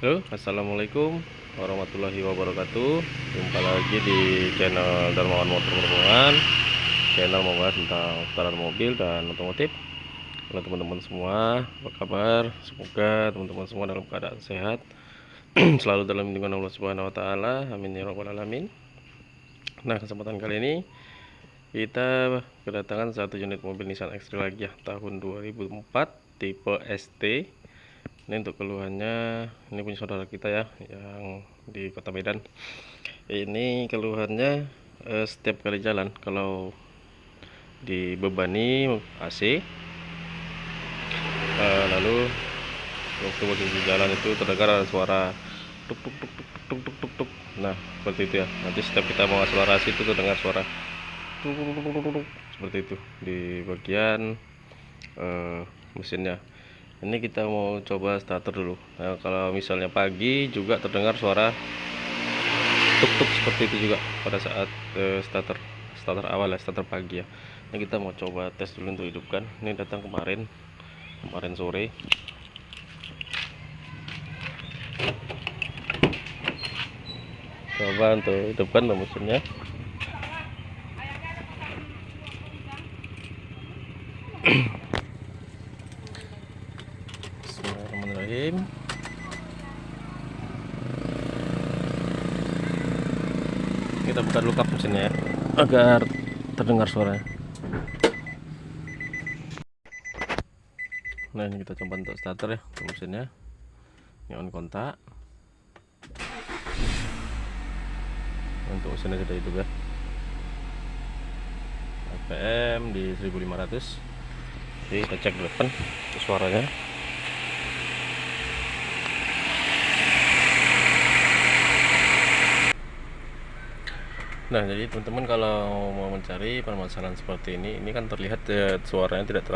Halo, assalamualaikum warahmatullahi wabarakatuh. Jumpa lagi di channel Darmawan Motor Perhubungan. Channel membahas tentang seputaran mobil dan otomotif. Halo teman-teman semua, apa kabar? Semoga teman-teman semua dalam keadaan sehat, selalu dalam lindungan Allah Subhanahu Wa Taala. Amin ya robbal alamin. Nah, kesempatan kali ini kita kedatangan satu unit mobil Nissan X-Trail lagi ya, tahun 2004 tipe ST. Ini untuk keluhannya, ini punya saudara kita ya yang di Kota Medan. Ini keluhannya setiap kali jalan kalau dibebani AC, lalu waktu di jalan itu terdengar ada suara tuk tuk tuk tuk tuk tuk tuk tuk. Nah, seperti itu ya. Nanti setiap kita mau akselerasi itu terdengar suara tuk tuk tuk tuk tuk, seperti itu di bagian mesinnya. Ini kita mau coba starter dulu. Nah, kalau misalnya pagi juga terdengar suara tuk-tuk seperti itu juga pada saat starter awal ya, starter pagi ya. Ini kita mau coba tes dulu untuk hidupkan. Ini datang kemarin sore. Coba untuk hidupkan mesinnya. Bismillahirrahmanirrahim. Kita buka dulu kap mesinnya ya, agar terdengar suaranya. Nah, ini kita coba untuk starter ya, untuk mesinnya. Ini on kontak. Untuk mesinnya sudah hidup ya. RPM di 1500. Jadi kita cek dulu depan suaranya. Nah, jadi teman-teman kalau mau mencari permasalahan seperti ini kan terlihat ya, suaranya tidak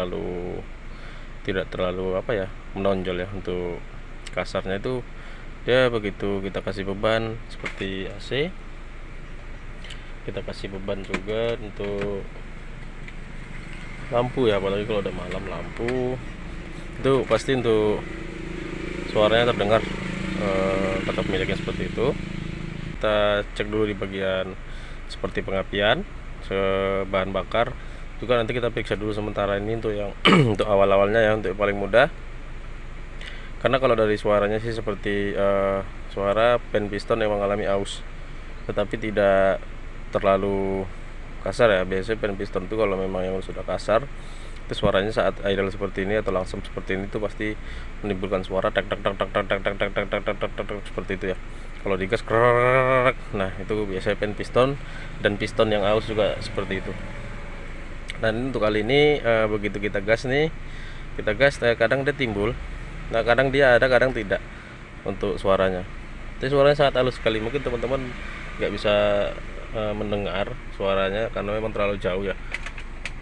terlalu apa ya, menonjol ya. Untuk kasarnya itu dia begitu kita kasih beban seperti AC, kita kasih beban juga untuk lampu ya, apalagi kalau udah malam lampu itu pasti untuk suaranya terdengar kata pemiliknya seperti itu. Kita cek dulu di bagian seperti pengapian, bahan bakar juga nanti kita periksa dulu sementara ini untuk yang untuk awal-awalnya ya, untuk yang paling mudah. Karena kalau dari suaranya sih seperti suara pen piston yang mengalami aus, tetapi tidak terlalu kasar ya. Biasanya pen piston itu kalau memang yang sudah kasar itu suaranya saat idle seperti ini atau langsung seperti ini itu pasti menimbulkan suara tak tak tak tak tak tak tak tak tak tak tak tak tak seperti itu ya. Kalau digas krek, nah itu biasanya pen piston, dan piston yang aus juga seperti itu. Dan untuk kali ini begitu kita gas kadang dia timbul, nah kadang dia ada kadang tidak untuk suaranya. Tapi suaranya sangat halus sekali, mungkin teman-teman nggak bisa mendengar suaranya karena memang terlalu jauh ya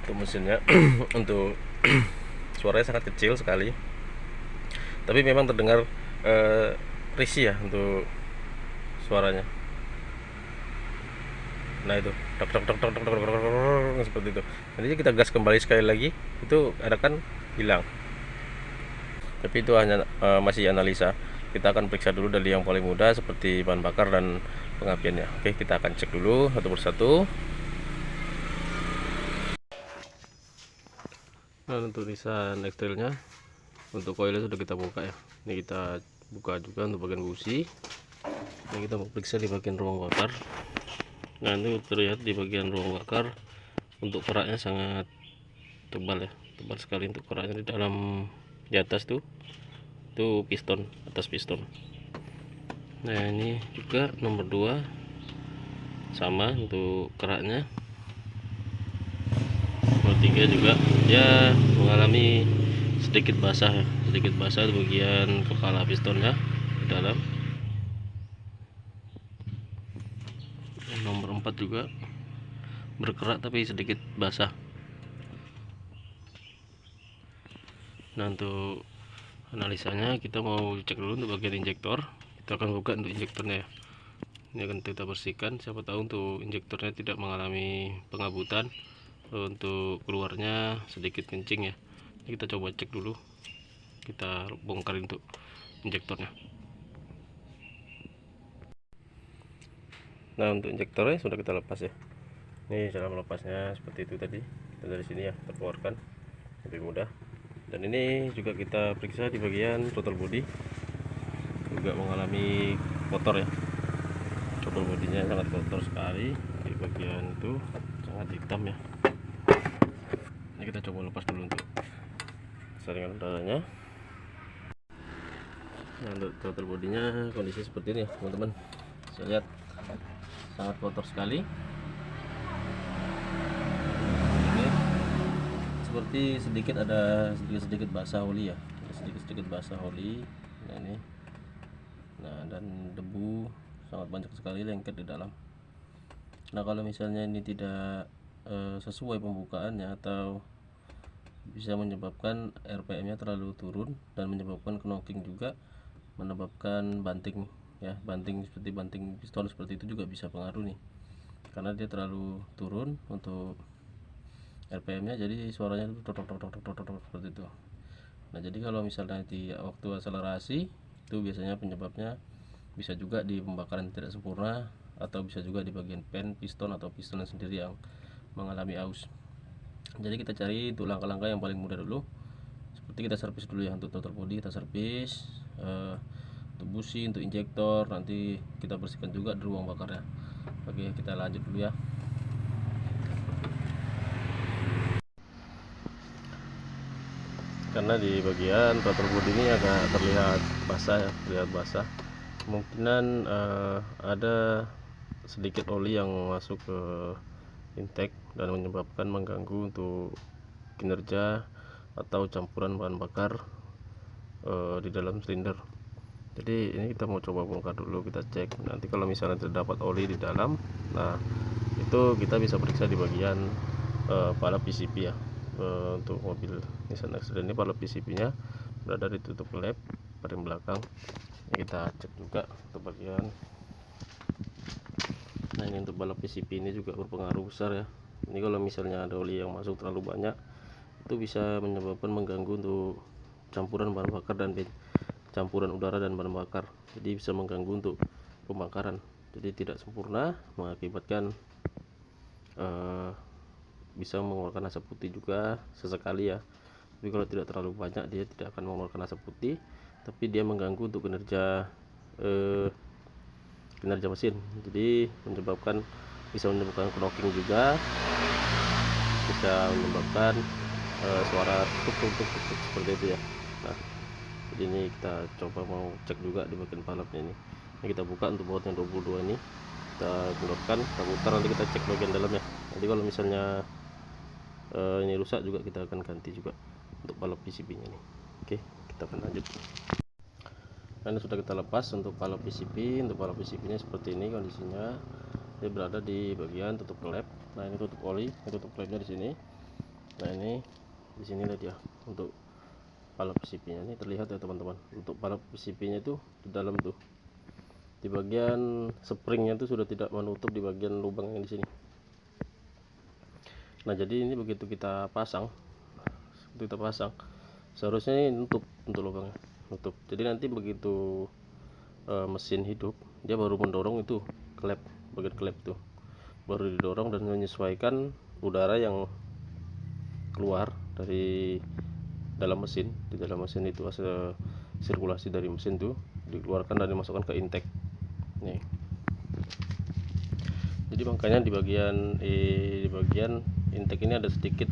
untuk mesinnya. Untuk suaranya sangat kecil sekali, tapi memang terdengar risih ya untuk suaranya. Nah itu tok tok tok tok tok tok tok seperti itu. Nanti kita gas kembali sekali lagi, itu ada kan hilang. Tapi itu hanya masih analisa. Kita akan periksa dulu dari yang paling mudah seperti bahan bakar dan pengapiannya. Oke, kita akan cek dulu satu persatu. Nah, untuk Nissan X-Trailnya, untuk koilnya sudah kita buka ya. Ini kita buka juga untuk bagian busi. Ini kita mau periksa di bagian ruang bakar. Nah, ini terlihat di bagian ruang bakar untuk keraknya sangat tebal ya, tebal sekali untuk keraknya. Di dalam, di atas tuh itu piston, atas piston. Nah, ini juga nomor 2 sama untuk keraknya. Nomor 3 juga ya mengalami sedikit basah ya, sedikit basah di bagian kepala pistonnya di dalam. Nomor 4 juga berkerak tapi sedikit basah. Nah, untuk analisanya kita mau cek dulu untuk bagian injektor. Kita akan buka untuk injektornya ya. Ini akan kita bersihkan, siapa tahu untuk injektornya tidak mengalami pengabutan, untuk keluarnya sedikit kencing ya. Ini kita coba cek dulu, kita bongkar untuk injektornya. Nah, untuk injektornya sudah kita lepas ya. Ini cara melepasnya seperti itu tadi. Kita dari sini ya terkeluarkan lebih mudah. Dan ini juga kita periksa di bagian throttle body, juga mengalami kotor ya. Throttle bodinya sangat kotor sekali, di bagian itu sangat hitam ya. Ini kita coba lepas dulu untuk saringan udaranya. Nah, untuk throttle bodinya kondisi seperti ini ya teman-teman. Saya lihat sangat kotor sekali. Ini seperti sedikit ada sedikit basah oli ya, sedikit basah oli. Nah ini, nah dan debu sangat banyak sekali lengket di dalam. Nah kalau misalnya ini tidak sesuai pembukaannya, atau bisa menyebabkan RPM nya terlalu turun dan menyebabkan knocking, juga menyebabkan banting ya, seperti banting piston seperti itu juga bisa pengaruh nih, karena dia terlalu turun untuk RPM nya, jadi suaranya itu tok seperti itu. Nah jadi kalau misalnya di waktu akselerasi itu biasanya penyebabnya bisa juga di pembakaran tidak sempurna, atau bisa juga di bagian pen piston atau piston sendiri yang mengalami aus. Jadi kita cari untuk langkah-langkah yang paling mudah dulu, seperti kita servis dulu ya. Untuk throttle body kita servis, untuk busi, untuk injektor nanti kita bersihkan juga di ruang bakarnya. Oke, kita lanjut dulu ya. Karena di bagian throttle body ini agak terlihat basah ya, kemungkinan ada sedikit oli yang masuk ke intake dan menyebabkan mengganggu untuk kinerja atau campuran bahan bakar di dalam silinder. Jadi ini kita mau coba bongkar dulu, kita cek. Nanti kalau misalnya terdapat oli di dalam, nah itu kita bisa periksa di bagian palap PCP ya. Untuk mobil Nissan X-Trail ini palap PCP nya berada di tutup lap paling belakang. Ini kita cek juga untuk bagian. Nah ini untuk palap PCP ini juga berpengaruh besar ya. Ini kalau misalnya ada oli yang masuk terlalu banyak, itu bisa menyebabkan mengganggu untuk campuran bahan bakar dan campuran udara dan bahan bakar. Jadi bisa mengganggu untuk pembakaran, jadi tidak sempurna, mengakibatkan bisa mengeluarkan asap putih juga sesekali ya. Tapi kalau tidak terlalu banyak, dia tidak akan mengeluarkan asap putih, tapi dia mengganggu untuk kinerja mesin. Jadi bisa menyebabkan knocking juga, bisa menyebabkan suara tuk seperti itu ya. Nah jadi ini kita coba mau cek juga di bagian palapnya ini. Kita buka untuk bautnya 22 ini, kita keluarkan, kita putar, nanti kita cek bagian dalamnya. Jadi kalau misalnya ini rusak juga kita akan ganti juga untuk palap PCB nya ini. Oke, kita akan lanjut. Nah ini sudah kita lepas untuk palap PCB. Untuk palap PCB nya seperti ini kondisinya, dia berada di bagian tutup klep. Nah ini tutup oli, ini tutup klepnya di sini. Nah ini di sini lihat ya, untuk palap PCB nya ini terlihat ya teman-teman. Untuk palap PCB nya itu di dalam tuh, di bagian springnya itu sudah tidak menutup di bagian lubang yang di sini. Nah jadi ini begitu kita pasang, seharusnya ini nutup untuk lubangnya, nutup. Jadi nanti begitu mesin hidup, dia baru mendorong itu klep, bagian klep tuh baru didorong dan menyesuaikan udara yang keluar dari dalam mesin. Di dalam mesin itu hasil sirkulasi dari mesin tuh dikeluarkan dan dimasukkan ke intake nih. Jadi makanya di bagian intake ini ada sedikit,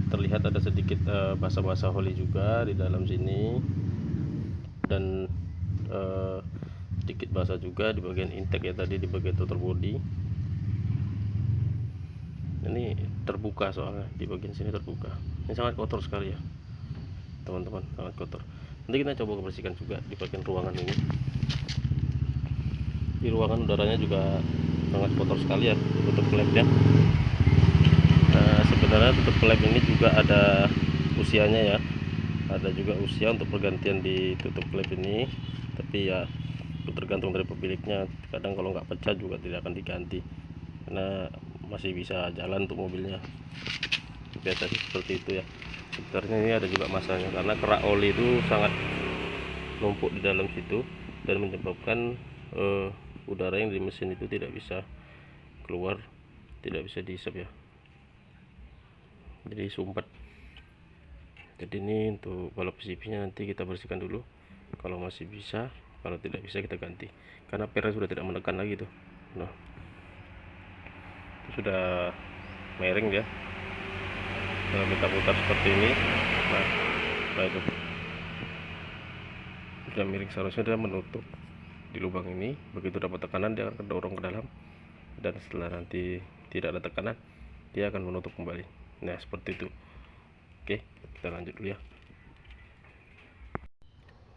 terlihat ada sedikit basah-basah oli juga di dalam sini, dan sedikit basah juga di bagian intake ya tadi, di bagian throttle body. Ini terbuka, soalnya di bagian sini terbuka. Ini sangat kotor sekali ya teman-teman, sangat kotor. Nanti kita coba bersihkan juga di bagian ruangan ini. Di ruangan udaranya juga sangat kotor sekali ya, tutup klepnya. Nah sebenarnya tutup klep ini juga ada usianya ya, ada juga usia untuk pergantian di tutup klep ini, tapi ya tergantung dari pemiliknya. Kadang kalau nggak pecah juga tidak akan diganti, karena masih bisa jalan untuk mobilnya. Biasa seperti itu ya. Sebenarnya ini ada juga masalahnya, karena kerak oli itu sangat numpuk di dalam situ dan menyebabkan udara yang di mesin itu tidak bisa keluar, tidak bisa dihisap ya, jadi sumpet. Jadi ini untuk balok PCB nya nanti kita bersihkan dulu, kalau masih bisa, kalau tidak bisa kita ganti, karena pernya sudah tidak menekan lagi tuh. Nah, itu sudah miring dia, kita putar seperti ini. Nah itu sudah miring, seharusnya dia menutup di lubang ini. Begitu dapat tekanan dia akan kedorong ke dalam, dan setelah nanti tidak ada tekanan dia akan menutup kembali. Nah seperti itu. Oke, kita lanjut dulu ya.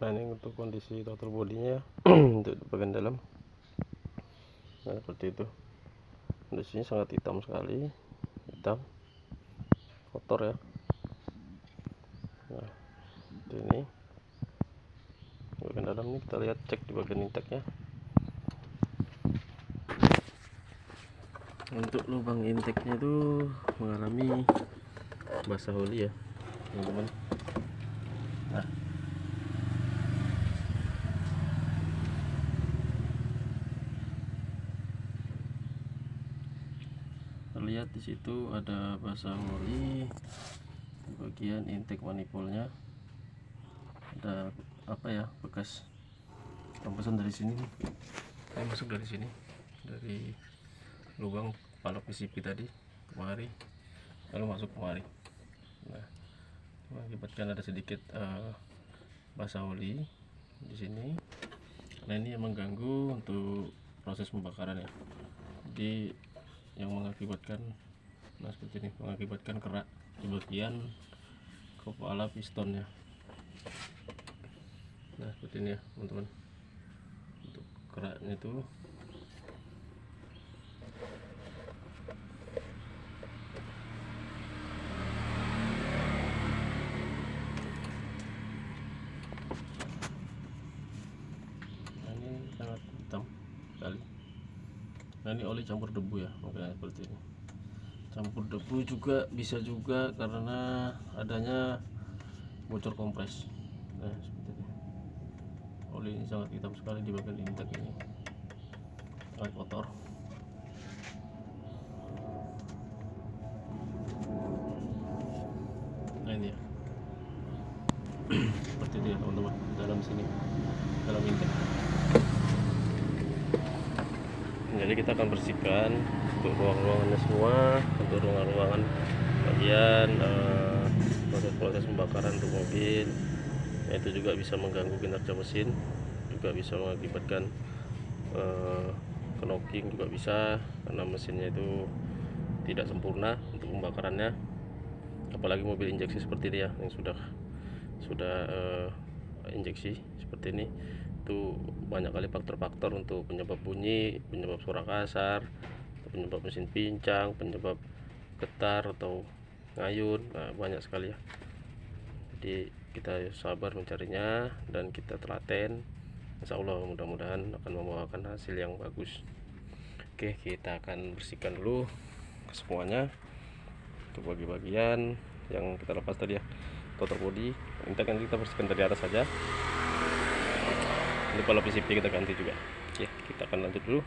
Nah ini untuk kondisi total bodinya untuk bagian dalam. Nah seperti itu, kondisinya sangat hitam sekali, hitam kotor ya. Nah ini bagian dalam, ini kita lihat, cek di bagian intake-nya. Untuk lubang intake-nya itu mengalami basah oli ya teman-teman. Nah terlihat di situ ada basah oli di bagian intake manifoldnya. Ada apa ya, bekas tempasan dari sini nih, kayak masuk dari sini, dari lubang balok PCB tadi kemari, lalu masuk kemari. Nah mengakibatkan ada sedikit basah oli di sini. Nah ini yang mengganggu untuk proses pembakaran ya, jadi yang mengakibatkan, nah seperti ini, mengakibatkan kerak di bagian kepala pistonnya. Nah seperti ini ya teman-teman, untuk keraknya itu. Nah ini sangat hitam sekali. Nah ini oli campur debu ya, makanya seperti ini. Campur debu juga bisa juga karena adanya bocor kompres. Nah seperti ini, oli ini sangat hitam sekali di bagian intake ini, sangat kotor. Nah ini ya seperti itu ya teman-teman, dalam sini, dalam intake. Jadi kita akan bersihkan untuk ruang-ruangannya semua, untuk ruangan-ruangan bagian proses-proses pembakaran untuk mobil. Nah, itu juga bisa mengganggu kinerja mesin, juga bisa mengakibatkan knocking juga bisa, karena mesinnya itu tidak sempurna untuk pembakarannya. Apalagi mobil injeksi seperti ini ya, yang sudah injeksi seperti ini, itu banyak kali faktor-faktor untuk penyebab bunyi, penyebab suara kasar, penyebab mesin pincang, penyebab getar atau ngayun. Nah, banyak sekali ya. Jadi kita sabar mencarinya dan kita telaten, insya Allah mudah-mudahan akan membawakan hasil yang bagus. Oke, kita akan bersihkan dulu semuanya untuk bagian yang kita lepas tadi ya, total body. Intake yang kita bersihkan dari atas saja. Ini kalau PCB kita ganti juga. Oke, kita akan lanjut dulu.